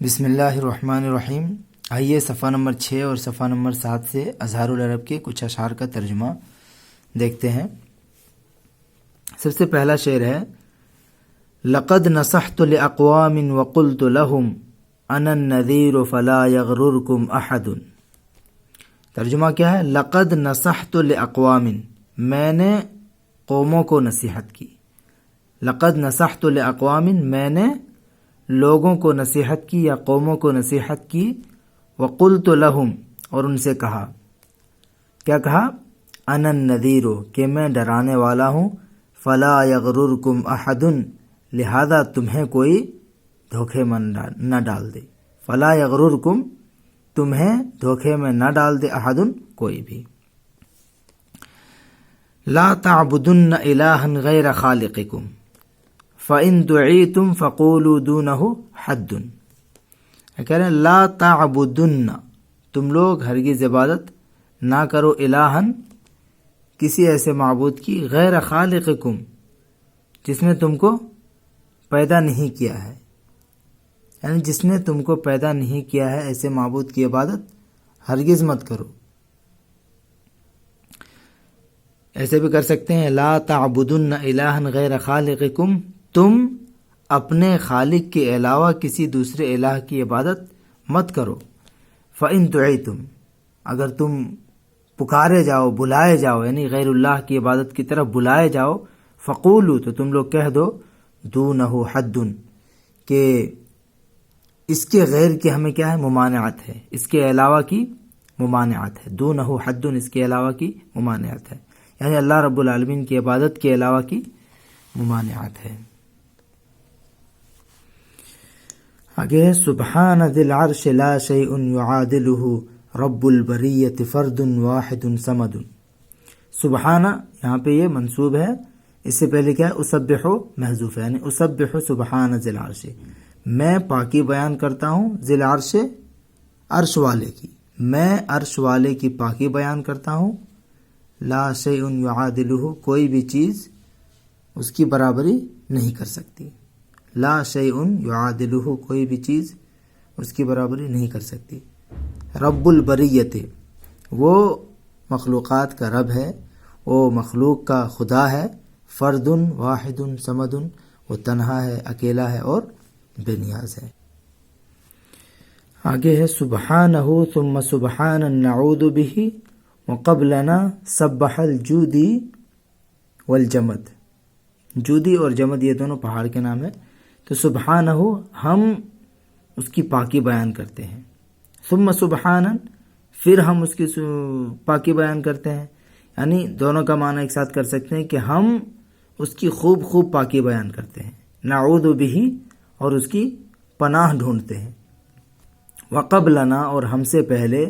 بسم اللہ الرحمن الرحیم۔ آئیے صفحہ نمبر 6 اور صفحہ نمبر 7 سے اظہار العرب کے کچھ اشعار کا ترجمہ دیکھتے ہیں۔ سب سے پہلا شعر ہے لقد نصحت لاقوام وقلت لهم انا النذیر فلا یغررکم احد۔ ترجمہ کیا ہے؟ لقد نصحت لاقوام، میں نے قوموں کو نصیحت کی۔ لقد نصحت لاقوام، میں نے لوگوں کو نصیحت کی یا قوموں کو نصیحت کی۔ وقلت لهم، اور ان سے کہا، کیا کہا؟ انا النذیر، کہ میں ڈرانے والا ہوں۔ فلا یغررکم احد، لہذا تمہیں کوئی دھوکے میں نہ ڈال دے۔ فلا یغررکم، تمہیں دھوکے میں نہ ڈال دے، احد، کوئی بھی۔ لا تعبدن الہا غیر خالقکم فَإِن دُعِيتُمْ فَقُولُوا دُونَهُ حَدٌّ۔ کہہ رہے ہیں لا تعبدن، تم لوگ ہرگز عبادت نہ کرو الہن، کسی ایسے معبود کی، غیر خالقکم، جس نے تم کو پیدا نہیں کیا ہے، یعنی جس نے تم کو پیدا نہیں کیا ہے، ایسے معبود کی عبادت ہرگز مت کرو۔ ایسے بھی کر سکتے ہیں لا تعبدن الہا غیر خالقکم، تم اپنے خالق کے علاوہ کسی دوسرے الہ کی عبادت مت کرو۔ فَإِن دُعِيتُمْ، اگر تم پکارے جاؤ، بلائے جاؤ، یعنی غیر اللہ کی عبادت کی طرف بلائے جاؤ، فَقُولُوا، تو تم لوگ کہہ دو، دُونَهُ حَدٌّ، کہ اس کے غیر کی ہمیں کیا ہے؟ ممانعت ہے، اس کے علاوہ کی ممانعت ہے۔ دُونَهُ حَدٌّ، اس کے علاوہ کی ممانعت ہے، یعنی اللہ رب العالمین کی عبادت کے علاوہ کی ممانعت ہے۔ آگے ہے سبحان ذی العرش لا شیء یعادلہ رب البریۃ فرد واحد صمد۔ سبحانہ یہاں پہ یہ منصوب ہے، اس سے پہلے کیا ہے؟ اسبح محذوف ہے، یعنی اسبح سبحان ذی العرش، میں پاکی بیان کرتا ہوں ذی العرش، عرش والے کی، میں عرش والے کی پاکی بیان کرتا ہوں۔ لا شیء یعادلہ، کوئی بھی چیز اس کی برابری نہیں کر سکتی۔ لا شیء یعادلہ، کوئی بھی چیز اس کی برابری نہیں کر سکتی۔ رب البریۃ، وہ مخلوقات کا رب ہے، وہ مخلوق کا خدا ہے۔ فرد واحد صمد، وہ تنہا ہے، اکیلا ہے اور بے نیاز ہے۔ آگے ہے سبحانہ ثم سبحانا نعوذ بہ وقبلنا سبح الجودی والجمد۔ جودی اور جمد یہ دونوں پہاڑ کے نام ہیں۔ تو سبحانہ، ہم اس کی پاکی بیان کرتے ہیں۔ ثم سبحانا، پھر ہم اس کی پاکی بیان کرتے ہیں، یعنی دونوں کا معنی ایک ساتھ کر سکتے ہیں کہ ہم اس کی خوب پاکی بیان کرتے ہیں۔ نعوذ بہ، اور اس کی پناہ ڈھونڈتے ہیں۔ وقبلنا، اور ہم سے پہلے،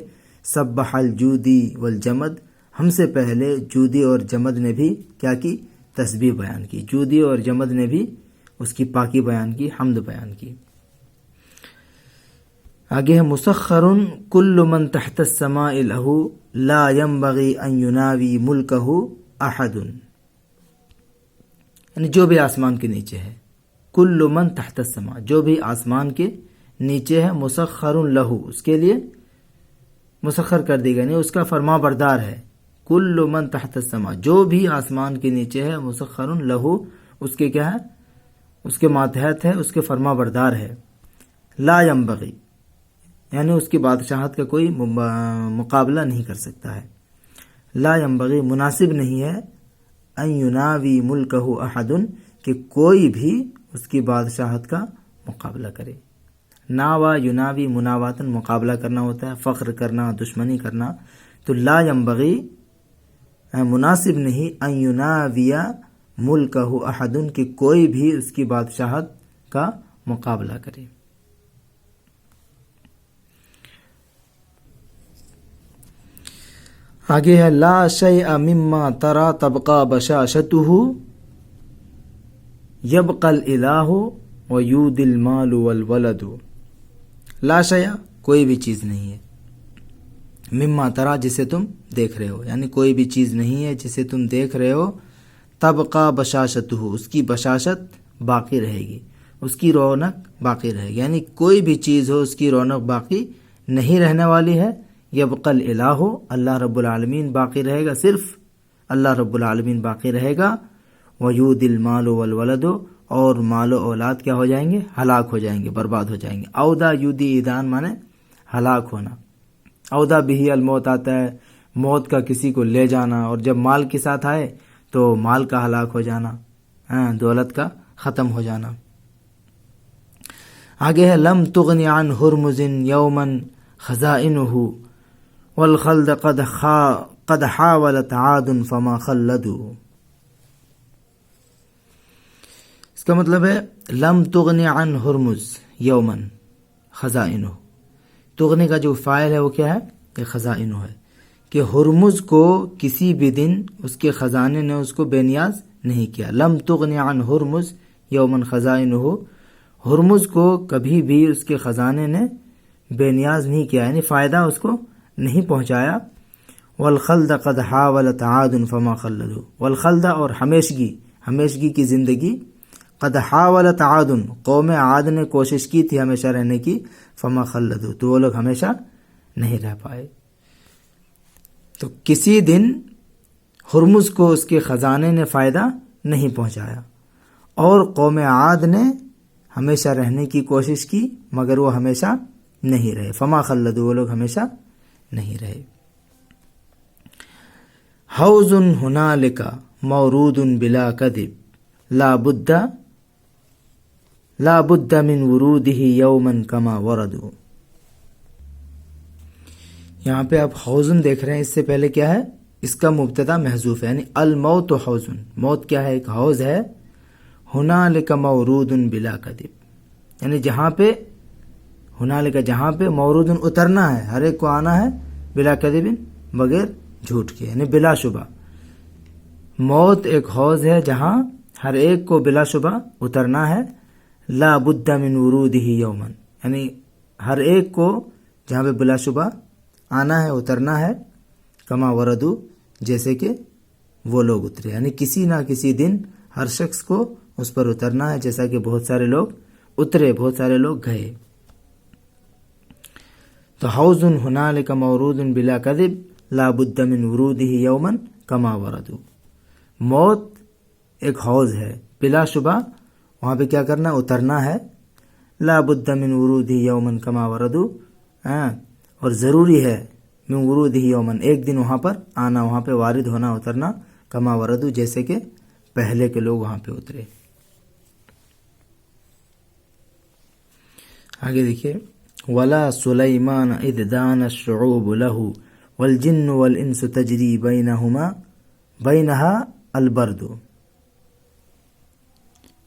سبح الجودی والجمد، ہم سے پہلے جودی اور جمد نے بھی کیا کی؟ تسبیح بیان کی۔ جودی اور جمد نے بھی اس کی پاکی بیان کی، حمد بیان کی۔ آگے ہے مسخر کل من تحت السماء لہ لا ينبغي ان یناوی ملکہ احد، یعنی جو بھی آسمان کے نیچے ہے، کل من تحت السماء، جو بھی آسمان کے نیچے ہے، مسخر لہ، اس کے لیے مسخر کر دی گئی، یعنی اس کا فرما بردار ہے۔ کل من تحت السماء، جو بھی آسمان کے نیچے ہے، مسخر لہ، اس کے کیا ہے؟ اس کے ماتحت ہے، اس کے فرما بردار ہے۔ لا ينبغي، یعنی اس کی بادشاہت کا کوئی مقابلہ نہیں کر سکتا ہے۔ لا ينبغي، مناسب نہیں ہے، ان یناوی ملکہ احد، کہ کوئی بھی اس کی بادشاہت کا مقابلہ کرے۔ ناوا یناوی مناواتن، مقابلہ کرنا ہوتا ہے، فخر کرنا، دشمنی کرنا۔ تو لا ينبغي، مناسب نہیں، ان یناوی ملکہ احد، کہ کوئی بھی اس کی بادشاہت کا مقابلہ کرے۔ آگے ہے لا شیء مما ترى تبقى بشاشته یبقى الالہ ویود المال والولد۔ لا شیء، کوئی بھی چیز نہیں ہے، مما ترى، جسے تم دیکھ رہے ہو، یعنی کوئی بھی چیز نہیں ہے جسے تم دیکھ رہے ہو، تبقى بشاشته، اس کی بشاشت باقی رہے گی، اس کی رونق باقی رہے گی، یعنی کوئی بھی چیز ہو اس کی رونق باقی نہیں رہنے والی ہے۔ یبقى الالہ، اللہ رب العالمین باقی رہے گا، صرف اللہ رب العالمین باقی رہے گا۔ ویود المال والولد، اور مال و اولاد کیا ہو جائیں گے؟ ہلاک ہو جائیں گے، برباد ہو جائیں گے۔ اودا یودی ایدان مانے ہلاک ہونا۔ اودا بھی الموت آتا ہے، موت کا کسی کو لے جانا، اور جب مال کے ساتھ آئے تو مال کا ہلاک ہو جانا، دولت کا ختم ہو جانا۔ آگے ہے لم تغنی عن ہرمز یوما خزائنہ والخلد قد حاولت عاد فما خلدوا۔ اس کا مطلب ہے لم تغنی عن ہرمز یوما خزائنہ۔ تغنی کا جو فاعل ہے وہ کیا ہے؟ یہ خزائنہ ہے، کہ ہرمز کو کسی بھی دن اس کے خزانے نے اس کو بے نیاز نہیں کیا۔ لم تغنی عن ہرمز یوما خزائنہ، ہرمز کو کبھی بھی اس کے خزانے نے بے نیاز نہیں کیا، یعنی فائدہ اس کو نہیں پہنچایا۔ والخلد قد حاولت عاد فما خلدوا، والخلد اور ہمیشگی کی زندگی، قد حاولت عاد قوم عاد نے کوشش کی تھی ہمیشہ رہنے کی، فما خلدوا تو وہ لوگ ہمیشہ نہیں رہ پائے۔ تو کسی دن ہرمز کو اس کے خزانے نے فائدہ نہیں پہنچایا، اور قوم عاد نے ہمیشہ رہنے کی کوشش کی مگر وہ ہمیشہ نہیں رہے، فما خلدوا وہ لوگ ہمیشہ نہیں رہے۔ حوض ہنالک مورود بلا کذب لا بد من ورودہ یوما کما وردوا۔ یہاں پہ آپ حوضن دیکھ رہے ہیں، اس سے پہلے کیا ہے؟ اس کا مبتدا محذوف ہے، یعنی الموت حوضن، موت کیا ہے؟ ایک حوض ہے۔ ہنالک مورود بلا کذب، یعنی جہاں پہ ہنالک جہاں پہ مورود اترنا ہے، ہر ایک کو آنا ہے، بلا کذب بغیر جھوٹ کے، یعنی بلا شبہ۔ موت ایک حوض ہے جہاں ہر ایک کو بلا شبہ اترنا ہے۔ لا بد من ورودہ یوما، یعنی ہر ایک کو جہاں پہ بلا شبہ آنا ہے، اترنا ہے، کما وردو جیسے کہ وہ لوگ اترے، یعنی کسی نہ کسی دن ہر شخص کو اس پر اترنا ہے، جیسا کہ بہت سارے لوگ اترے، بہت سارے لوگ گئے۔ تو حوض ہنالک مورود بلا کذب لا بد من ورودہ یوما کما وردوا، موت ایک حوض ہے، بلا شبہ وہاں پہ کیا کرنا؟ اترنا ہے۔ لا بد من ورودہ یوما کما وردوا، اور ضروری ہے من ورودہ یوما ایک دن وہاں پر آنا، وہاں پہ وارد ہونا، اترنا، کما وردوا جیسے کہ پہلے کے لوگ وہاں پہ اترے۔ آگے دیکھیے ولا سلیمان اذ دان الشعوب له والجن والانس تجری بینہا البرد،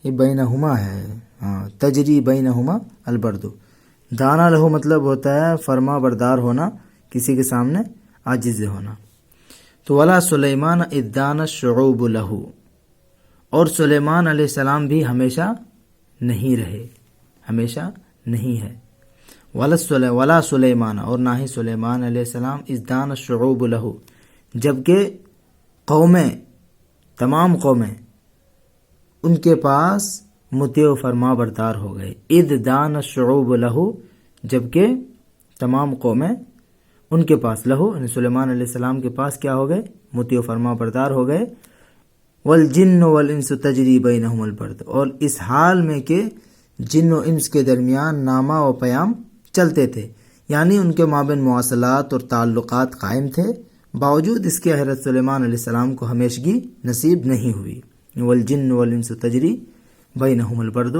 یہ بینہما ہے، تجری بینہما البرد۔ دانا لہو مطلب ہوتا ہے فرما بردار ہونا، کسی کے سامنے عاجز ہونا۔ تو ولا سلیمان اذ دان الشعوب لہو، اور سلیمان علیہ السلام بھی ہمیشہ نہیں رہے، ہمیشہ نہیں ہے۔ ولا سلیمان، اور نہ ہی سلیمان علیہ السلام، اذ دان الشعوب لہو جبکہ قومیں، تمام قومیں ان کے پاس مطیع و فرما بردار ہو گئے۔ اذ دان الشعوب لہو جبکہ تمام قومیں ان کے پاس، لہو یعنی سلیمان علیہ السلام کے پاس کیا ہو گئے؟ مطیع و فرما بردار ہو گئے۔ والجن والانس تجری بینہم البرد، اور اس حال میں کہ جن و انس کے درمیان نامہ و پیام چلتے تھے، یعنی ان کے مابین مواصلات اور تعلقات قائم تھے، باوجود اس کے حضرت سلیمان علیہ السلام کو ہمیشگی نصیب نہیں ہوئی۔ والجن والانس تجری بینہم البرد،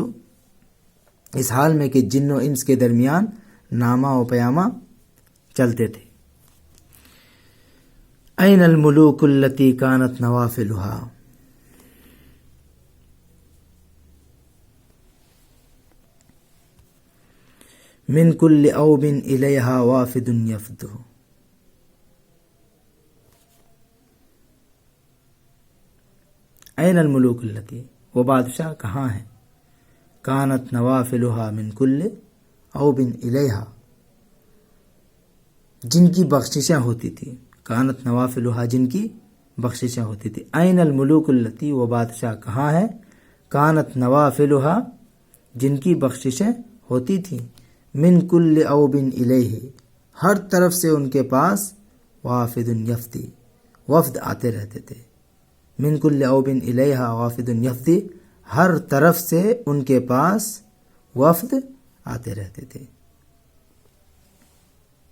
اس حال میں کہ جن و انس کے درمیان نامہ و پیامہ چلتے تھے۔ این الملوک التی کانت نوافلها، من کل اوب الیہا وافد یفد، این الملوک التی، وہ بادشاہ کہاں ہیں؟ کانت نوافلها من کل اوب الیہا، جن کی بخششیں ہوتی تھی، کانت نوافلها جن کی بخششیں ہوتی تھی۔ این الملوک التی، وہ بادشاہ کہاں ہیں؟ کانت نوافلها جن کی بخششیں ہوتی تھیں. من کل اوب الیہ، ہر طرف سے ان کے پاس وافد یفتی، وفد آتے رہتے تھے. من کل اوب الیہ وافد یفتی، ہر طرف سے ان کے پاس وفد آتے رہتے تھے.